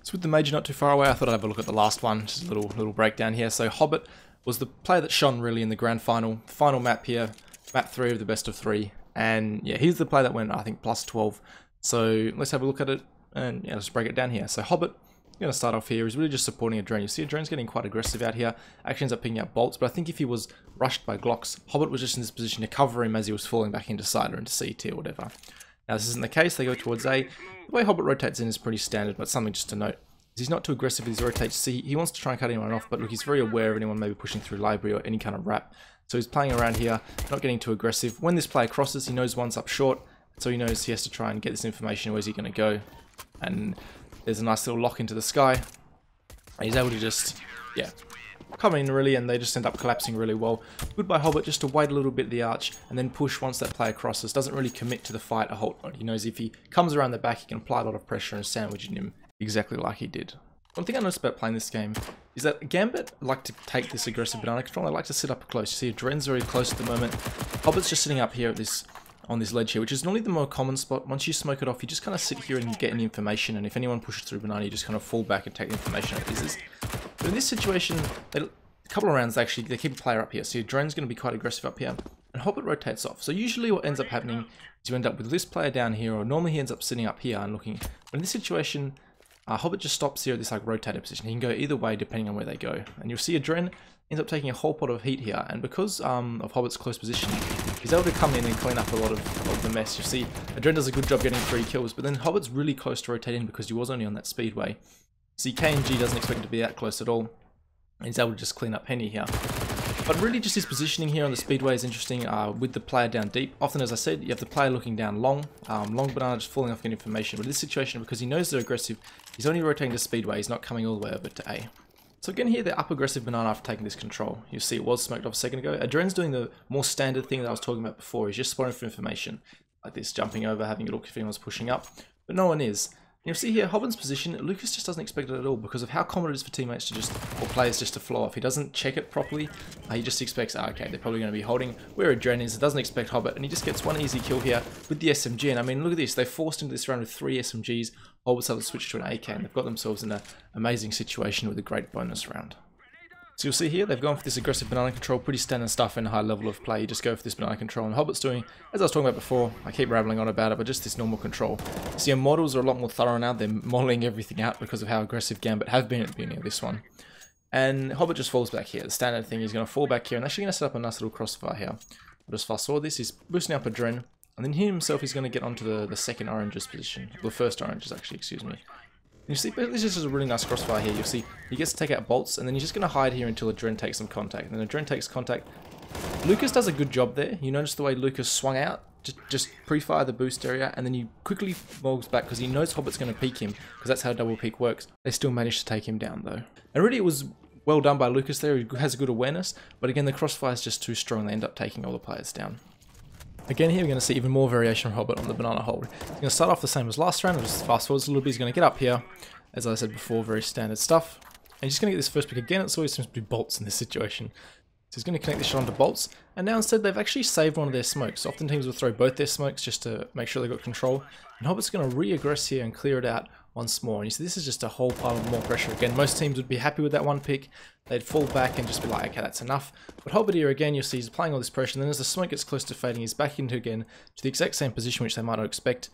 So with the Major not too far away, I thought I'd have a look at the last one, just a little breakdown here. So HObbit was the player that shone really in the grand final map here, map 3 of the best of 3. And yeah, he's the player that went, I think, plus 12. So let's have a look at it, and yeah, let's break it down here. So HObbit, going to start off here, he's really just supporting Adren. You see Adren's getting quite aggressive out here, actually ends up picking up bolts, but I think if he was rushed by Glocks, HObbit was just in this position to cover him as he was falling back into side or into CT or whatever. Now this isn't the case, they go towards A. The way HObbit rotates in is pretty standard, but something just to note. He's not too aggressive with his rotates. See, he wants to try and cut anyone off, but look, he's very aware of anyone maybe pushing through library or any kind of wrap. So he's playing around here, not getting too aggressive. When this player crosses, he knows one's up short, so he knows he has to try and get this information. Where's he going to go? And there's a nice little lock into the sky. And he's able to just, yeah, come in really, and they just end up collapsing really well. Good by HObbit just to wait a little bit the arch and then push once that player crosses. Doesn't really commit to the fight a whole lot. He knows if he comes around the back, he can apply a lot of pressure and sandwich in him exactly like he did. One thing I noticed about playing this game is that Gambit like to take this aggressive banana control. They like to sit up close. You see Adren's very close at the moment. HObbit's just sitting up here at on this ledge here, which is normally the more common spot. Once you smoke it off, you just kind of sit here and get any information, and if anyone pushes through banana, you just kind of fall back and take the information out of this. But in this situation, a couple of rounds actually, they keep a player up here. So Adren's going to be quite aggressive up here, and HObbit rotates off. So usually what ends up happening is you end up with this player down here, or normally he ends up sitting up here and looking. But in this situation, HObbit just stops here at this like rotated position. He can go either way depending on where they go. And you'll see Adren ends up taking a whole pot of heat here. And because of HObbit's close position, he's able to come in and clean up a lot of the mess. You see Adren does a good job getting 3 kills, but then HObbit's really close to rotating because he was only on that speedway. See, KNG doesn't expect him to be that close at all. And he's able to just clean up Penny here. But really just his positioning here on the speedway is interesting with the player down deep. Often, as I said, you have the player looking down long. Long banana just falling off getting information. But in this situation, because he knows they're aggressive, he's only rotating the speedway. He's not coming all the way over to A. So again here, they're up aggressive banana after taking this control. You see it was smoked off a second ago. Adren's doing the more standard thing that I was talking about before. He's just spotting for information. Like this, jumping over, having a look if anyone's pushing up. But no one is. You'll see here, HObbit's position, Lucas just doesn't expect it at all because of how common it is for teammates to or players just to flow off. He doesn't check it properly. He just expects, okay, they're probably going to be holding where Adren is. It doesn't expect HObbit, and he just gets one easy kill here with the SMG. And I mean, look at this. They forced into this round with 3 SMGs. HObbit's able to switch to an AK, and they've got themselves in an amazing situation with a great bonus round. So you'll see here, they've gone for this aggressive banana control, pretty standard stuff in a high level of play. You just go for this banana control, and HObbit's doing, as I was talking about before, I keep rambling on about it, but just this normal control. See, Immortals are a lot more thorough now. They're modelling everything out because of how aggressive Gambit have been at the beginning of this one. And HObbit just falls back here. The standard thing, he's going to fall back here, and actually going to set up a nice little crossfire here. I'll just fast forward this. He's boosting up Adren, and then he himself is going to get onto the second orange's position. The first orange's actually, excuse me. You see, this is just a really nice crossfire here. You'll see he gets to take out bolts, and then he's just going to hide here until Adren takes some contact. And then Adren takes contact. Lucas does a good job there. You notice the way Lucas swung out, just pre-fire the boost area, and then he quickly moves back because he knows HObbit's going to peek him, because that's how double peek works. They still managed to take him down though. And really it was well done by Lucas there. He has a good awareness, but again the crossfire is just too strong. They end up taking all the players down. Again here we're going to see even more variation from HObbit on the banana hold. He's going to start off the same as last round. I'll just fast forward a little bit. He's going to get up here. As I said before, very standard stuff. And he's just going to get this first pick again. It always seems to be bolts in this situation. So he's going to connect this shot onto bolts. And now instead they've actually saved one of their smokes. So often teams will throw both their smokes just to make sure they've got control. And HObbit's going to re-aggress here and clear it out once more. And you see this is just a whole pile of more pressure. Again, most teams would be happy with that one pick. They'd fall back and just be like, okay, that's enough. But HObbit here again, you'll see he's applying all this pressure. And then as the smoke gets close to fading, he's back into again to the exact same position which they might not expect.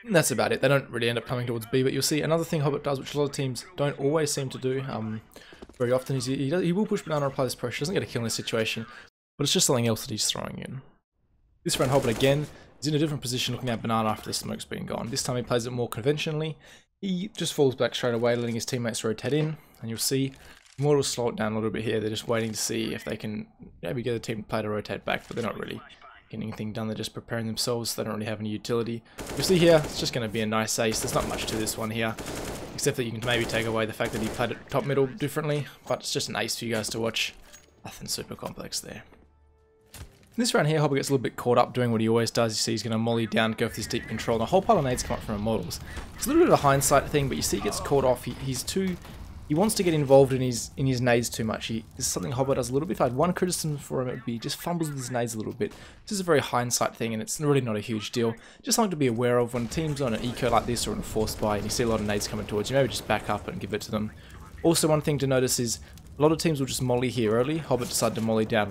And that's about it. They don't really end up coming towards B, but you'll see another thing HObbit does, which a lot of teams don't always seem to do very often, is he will push banana and apply this pressure. He doesn't get a kill in this situation, but it's just something else that he's throwing in. This round, HObbit again is in a different position looking at banana after the smoke's been gone. This time he plays it more conventionally. He just falls back straight away, letting his teammates rotate in, and you'll see Immortals slow it down a little bit here. They're just waiting to see if they can maybe get the team player to rotate back, but they're not really getting anything done. They're just preparing themselves. They don't really have any utility. You see here, it's just going to be a nice ace. There's not much to this one here, except that you can maybe take away the fact that he played it top middle differently, but it's just an ace for you guys to watch. Nothing super complex there. In this round here, HObbit gets a little bit caught up doing what he always does. You see he's going to molly down, go for this deep control, and a whole pile of nades come up from Immortals. It's a little bit of a hindsight thing, but you see he gets caught off. He he wants to get involved in his nades too much. This is something Hobbit does a little bit. If I had one criticism for him, it would be just fumbles with his nades a little bit. This is a very hindsight thing, and it's really not a huge deal. Just something to be aware of when teams on an eco like this or in a forced buy, and you see a lot of nades coming towards you, maybe just back up and give it to them. Also, one thing to notice is a lot of teams will just molly here early. Hobbit decided to molly down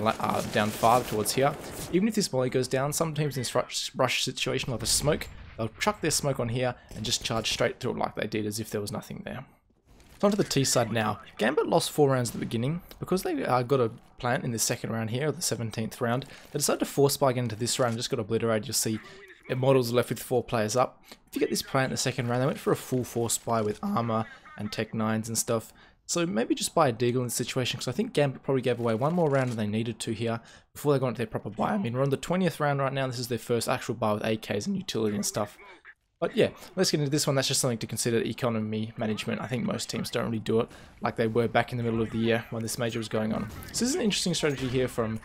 far towards here. Even if this molly goes down, some teams in this rush situation will have a smoke. They'll chuck their smoke on here and just charge straight to it like they did, as if there was nothing there. So onto the T side now. Gambit lost 4 rounds at the beginning. Because they got a plant in the second round here, or the 17th round, they decided to force spike into this round and just got obliterated. You'll see Immortals are left with 4 players up. If you get this plant in the second round, they went for a full force buy with armor and tech 9s and stuff. So maybe just buy a deagle in this situation, because I think Gambit probably gave away 1 more round than they needed to here before they got into their proper buy. I mean, we're on the 20th round right now. This is their first actual buy with AKs and utility and stuff. But yeah, let's get into this one. That's just something to consider, economy management. I think most teams don't really do it like they were back in the middle of the year when this major was going on. So this is an interesting strategy here from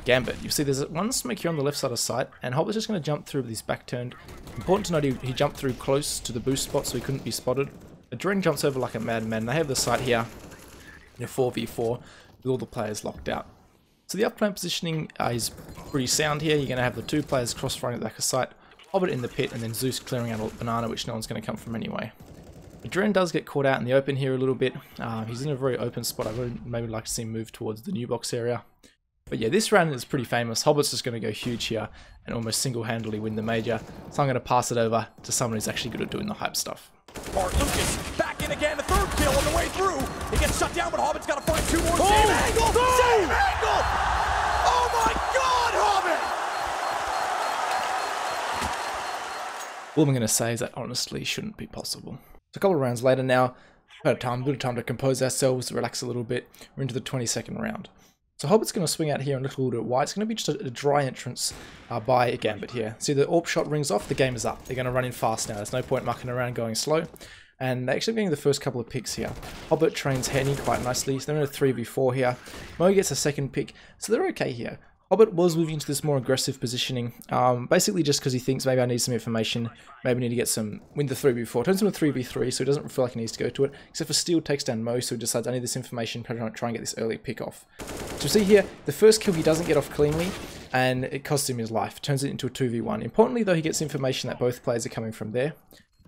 Gambit. You see there's one smoke here on the left side of sight, and Hobbit's just going to jump through with his back turned. Important to note he jumped through close to the boost spot so he couldn't be spotted. Adren jumps over like a madman. They have the sight here in a 4v4 with all the players locked out. So the up plant positioning is pretty sound here. You're going to have the 2 players cross-firing at the back of sight, Hobbit in the pit, and then Zeus clearing out a banana, which no one's going to come from anyway. Adren does get caught out in the open here a little bit. He's in a very open spot. I would maybe like to see him move towards the new box area. But yeah, this round is pretty famous. Hobbit's just going to go huge here and almost single-handedly win the major. So I'm going to pass it over to someone who's actually good at doing the hype stuff. Bart Lucas back in again, the 3rd kill on the way through. He gets shut down, but Hobbit's got to find 2 more. Same angle! Same angle! Oh my God, Hobbit! All I'm going to say is that honestly shouldn't be possible. So a couple of rounds later now, we've had a bit of time to compose ourselves, relax a little bit. We're into the 22nd round. So Hobbit's going to swing out here and look a little bit wide. It's going to be just a dry entrance by a Gambit here. See, the AWP shot rings off, the game is up. They're going to run in fast now. There's no point mucking around going slow. And they're actually getting the first couple of picks here. Hobbit trains Henny quite nicely. So they're in a 3v4 here. Mo gets a second pick. So they're okay here. Hobbit was moving into this more aggressive positioning, basically just because he thinks maybe I need some information, maybe I need to get win the 3v4. Turns into a 3v3, so he doesn't feel like he needs to go to it, except for Steel takes down Mo, so he decides I need this information, try and get this early pick off. So you see here, the first kill he doesn't get off cleanly, and it costs him his life, turns it into a 2v1. Importantly though, he gets information that both players are coming from there.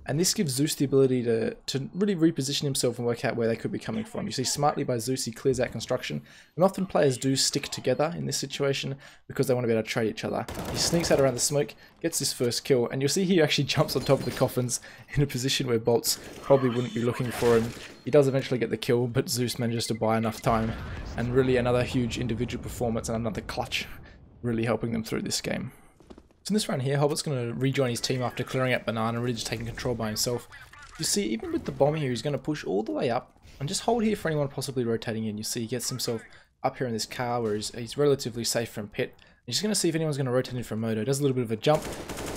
And this gives Zeus the ability to really reposition himself and work out where they could be coming from. You see, smartly by Zeus, he clears out construction. And often players do stick together in this situation because they want to be able to trade each other. He sneaks out around the smoke, gets his first kill, and you'll see he actually jumps on top of the coffins in a position where bolts probably wouldn't be looking for him. He does eventually get the kill, but Zeus manages to buy enough time. And really another huge individual performance and another clutch, really helping them through this game. So in this round here, Hobbit's going to rejoin his team after clearing out Banana, really just taking control by himself. You see, even with the bomb here, he's going to push all the way up and just hold here for anyone possibly rotating in. You see, he gets himself up here in this car where he's relatively safe from pit. He's just going to see if anyone's going to rotate in from Moto. Does a little bit of a jump.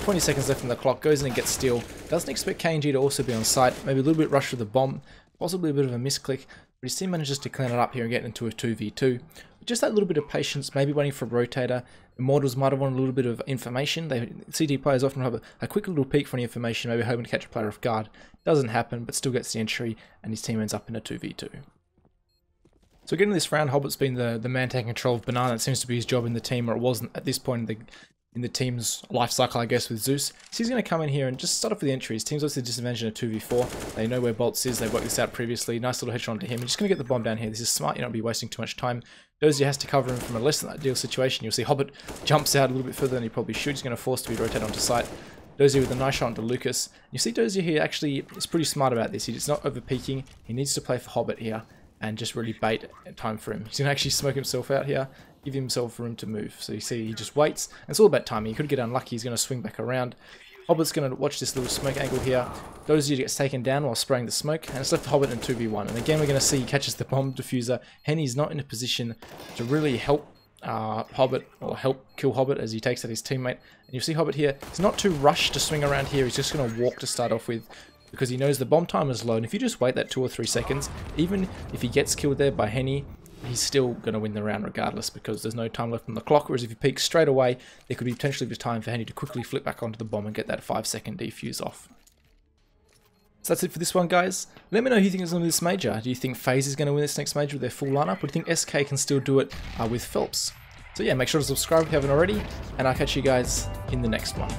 20 seconds left on the clock. Goes in and gets Steel. Doesn't expect KNG to also be on site. Maybe a little bit rush with the bomb. Possibly a bit of a misclick. But his team manages to clean it up here and get into a 2v2. Just that little bit of patience, maybe waiting for a rotator. Immortals might have wanted a little bit of information. CT players often have a quick little peek for any information, maybe hoping to catch a player off guard. Doesn't happen, but still gets the entry, and his team ends up in a 2v2. So getting this round, Hobbit's been the man taking control of Banana. It seems to be his job in the team, or it wasn't at this point in the team's life cycle, I guess, with Zeus. So he's going to come in here and just start off with the entries. Team's obviously disadvantaged in a 2v4. They know where Bolts is. They've worked this out previously. Nice little headshot onto him. He's just going to get the bomb down here. This is smart. You're not be wasting too much time. Dozier has to cover him from a less than ideal situation. You'll see Hobbit jumps out a little bit further than he probably should. He's going to force to be rotated onto site. Dozier with a nice shot onto Lucas. You see Dozier here actually is pretty smart about this. He's not over peeking. He needs to play for Hobbit here and just really bait time for him. He's going to actually smoke himself out here, give himself room to move. So you see he just waits. And it's all about timing. He could get unlucky. He's going to swing back around. Hobbit's going to watch this little smoke angle here. Dozier gets taken down while spraying the smoke, and it's left Hobbit in 2v1. And again, we're going to see he catches the bomb diffuser. Henny's not in a position to really help Hobbit, or help kill Hobbit as he takes out his teammate. And you see Hobbit here, he's not too rushed to swing around here. He's just going to walk to start off with, because he knows the bomb time is low. And if you just wait that 2 or 3 seconds, even if he gets killed there by Henny, he's still going to win the round regardless, because there's no time left on the clock. Whereas if you peek straight away, there could be potentially the time for Henny to quickly flip back onto the bomb and get that 5-second defuse off. So that's it for this one, guys. Let me know who you think is going to win this major. Do you think FaZe is going to win this next major with their full lineup, or do you think SK can still do it with Phelps? So yeah, make sure to subscribe if you haven't already, and I'll catch you guys in the next one.